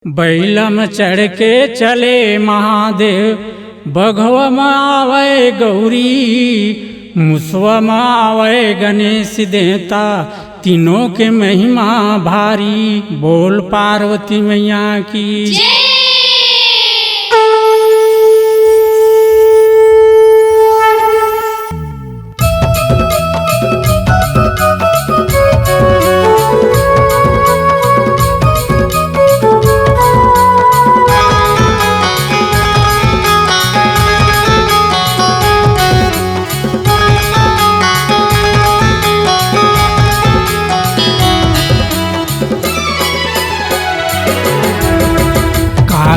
बैलम चढ़ के चले महादेव, बघवा में आवे गौरी, मुसवा में आवे गणेश देवता। तीनों के महिमा भारी, बोल पार्वती मैया की।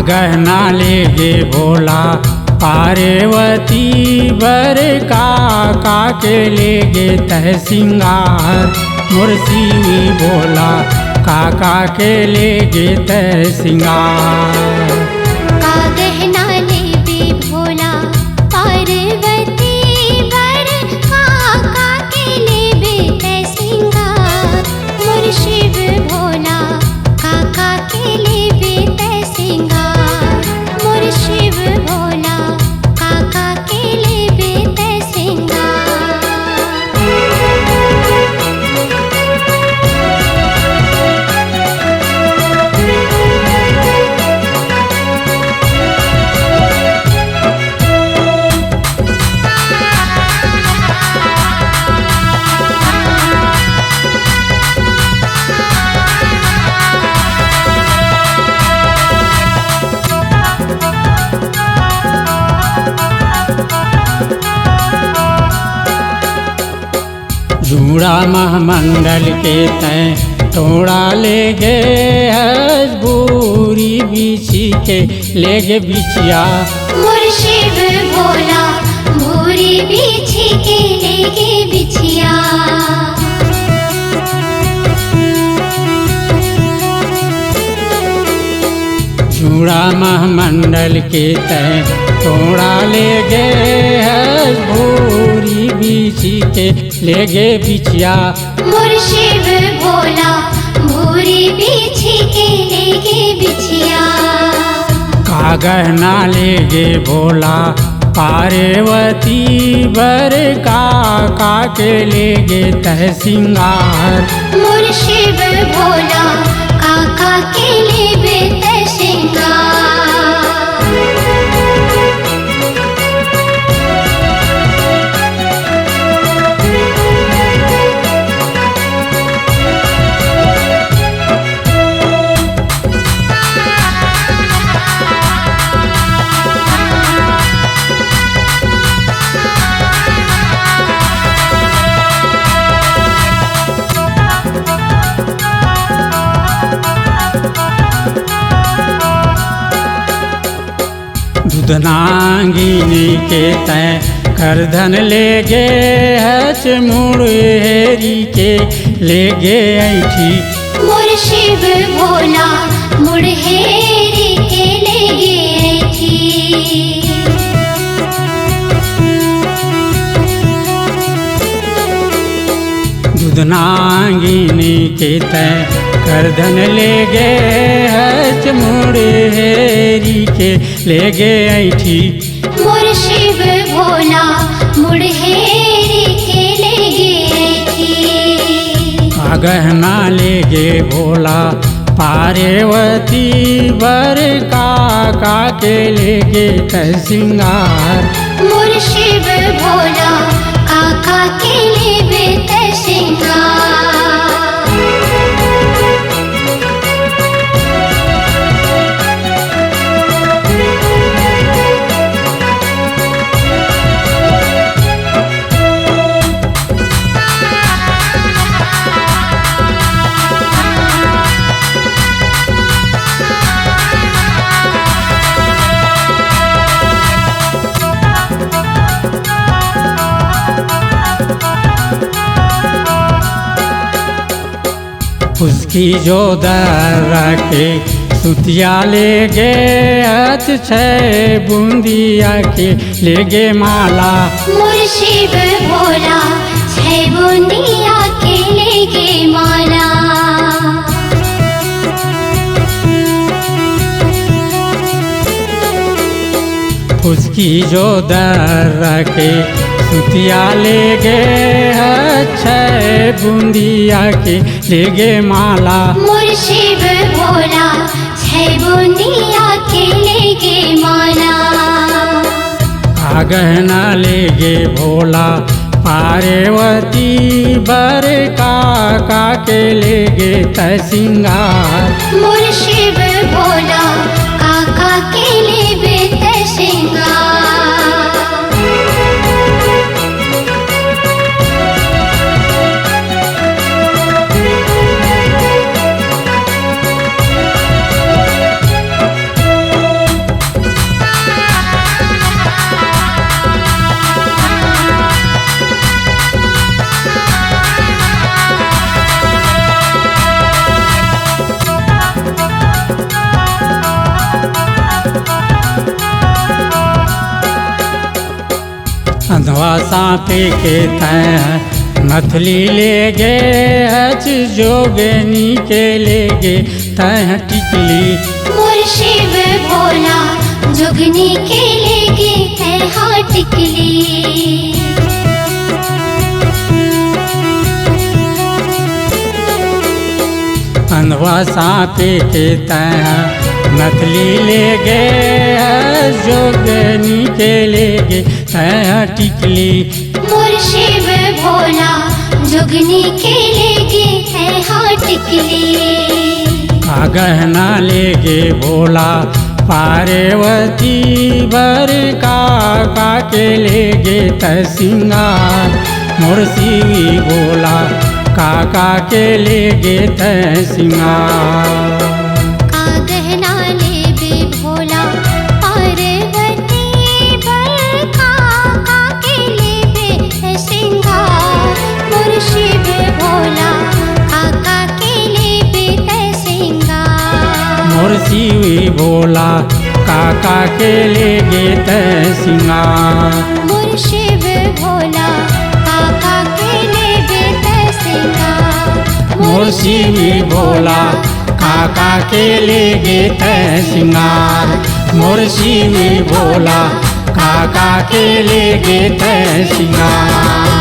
गहना ले गे भोला पार्वती, बर का के ले गे तह सिंगार। मुर्सी भोला काका के ले गे तह सिंगार। का गहना ले गे भोला पार्वती, बर काका के ले गे तह सिंगार। मोर शिव भोला काका के ले गे तह सिंगार। मोर शिव भोला काका के ले गे तह सिंगार। जूड़ा महमंडल के तय तोड़ा ले गे हजबूरी, बिछी के ले गे बिछिया। मोर शिव भोला भूरी बिछी के ले गे बिछिया। जूड़ा महमंडल के तय तोड़ा ले गे हजबूरी, बिछी के ले गे बिछिया। मोर शिव भोला भूरी बिछी के ले गे बिछिया। का गहना ले गे भोला पार्वती, बर का के ले गे तह सिंगार। मोर शिव भोला काका के ले गे तह सिंगार। दूधनांगिनी के तय करधन ले गे हच मुड़ेरी के ले गे ऐठी। मोर शिव भोला मुड़हेरी के ले गे थी। दूधनांगिनी के तय करधन ले गे हच मुड़ेरी के ले गे ऐठी। मोर शिव भोला मुड़हेरी के ले गे थी। का गहना ले गे भोला पार्वती, बर का के ले गे तह सिंगार। मोर शिव भोला काका के ले गे तह सिंगार। उसकी जो दर के सुतिया ले गे हथ छै बूंदिया के ले गे माला। मोर शिव भोला छै बूंदिया के ले गे माला। उसकी जो दर के सुतिया ले गे अच्छे बूंदिया के ले गे माला। मोर शिव भोला छह बूंदिया के लेगे माला। का गहना ले गे भोला पार्वती बर का के ले गे त सिंगार। मोर शिव भोला काका के लेबे त सिंगार। अंधवा सांपे के तय मथली ले गे हज जोगनी के ले गे तय टिकली। मोर शिव भोला जोगनी के लेगे है हाँ टिकली। अंधवा सांपे के तय मथली ले गे जोगनी के ले गे तय टिकली। मोर शिव भोला जोगनी के लेगे है हाँ टिकली। का गहना ले गे भोला पार्वती बर का के ले गे त सिंगार। मोर शिवी भोला काका के ले गे त सिंगार। का गहना लेबे भोला पार्वती बर काका के लेबे है सिंगार। मोर शिव भोला काका के लेबे है सिंगार। मोर शिवी भोला काका के ले गे त सिंगार। मोर शिव भोला काका के लेबे है सिंगार। मोर शिवी भोला काका के ले गे त सिंगार। मोर शिवी भोला काका के ले गे त सिंगार।